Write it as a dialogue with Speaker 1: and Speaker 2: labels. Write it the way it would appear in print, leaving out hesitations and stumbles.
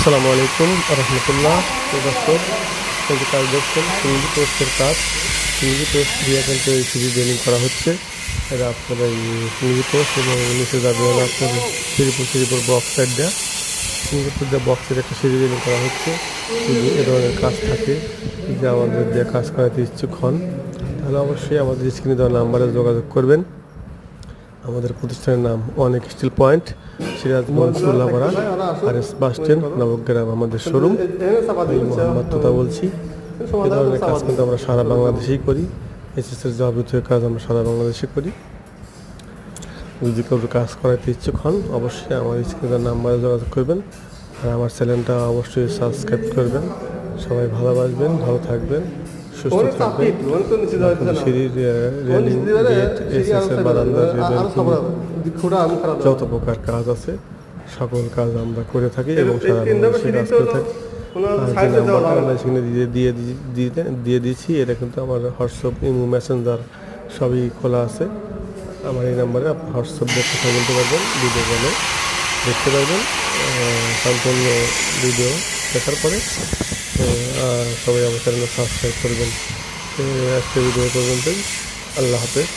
Speaker 1: আসসালামু আলাইকুম রহমতুল্লাহ। দর্শক, এই যে কাজ দেখছেন সিঙ্গি পোস্টের কাজ। সিঙ্গি পোস্ট দিয়ে কিন্তু এই সিঁড়ি রেলিং করা হচ্ছে। এটা আপনার এই সিঙ্গি পোস্ট এবং নিচে যাবে হলো আপনার সিঁড়িপুর বক্স সাইড দেওয়া সিঙ্গিপুর দিয়ে বক্সের একটা সিঁড়ি রেলিং করা হচ্ছে। যদি এ ধরনের কাজ থাকে, যদি আমাদের দিয়ে কাজ করাতে ইচ্ছুক হন, তাহলে অবশ্যই আমাদের স্ক্রিনে দেওয়া নাম্বারে যোগাযোগ করবেন। আমাদের প্রতিষ্ঠানের নাম অনেক steel point, Sirajganj Ullapara RS bus stand, Nabagram আমাদের শোরুম। আমি মোহাম্মদ তোতা বলছি। এ ধরনের কাজ কিন্তু আমরা সারা বাংলাদেশেই করি। এসএসের যাবতীয় কাজ আমরা সারা বাংলাদেশে করি। যদি কেউ কাজ করাতে ইচ্ছুক হন, অবশ্যই আমার স্ক্রিনের নাম্বারে যোগাযোগ করবেন। আর আমার চ্যানেলটা অবশ্যই সাবস্ক্রাইব করবেন। সবাই ভালোবাসবেন, ভালো থাকবেন, সুস্থ থাকবেন। সিঁড়ির রেলিং, গেট, এসএসের বারান্দার যত প্রকার কাজ আছে সকল কাজ আমরা করে থাকি এবং সারা বাংলাদেশে কাজ করে থাকি। আর যে নাম্বারটা আমরা সেখানে দিয়ে দিয়েছি, এটা কিন্তু আমার হোয়াটসঅ্যাপ, ইমো, মেসেঞ্জার সবই খোলা আছে। আমার এই নাম্বারে আপনি হোয়াটসঅ্যাপ দিয়ে কথা বলতে পারবেন, ভিডিও কলে দেখতে পারবেন। সম্পূর্ণ ভিডিও দেখার পরে সবাই আমার চ্যানেলে সাবস্ক্রাইব করবেন। আজকে ভিডিও পর্যন্তই। আল্লাহ হাফেজ।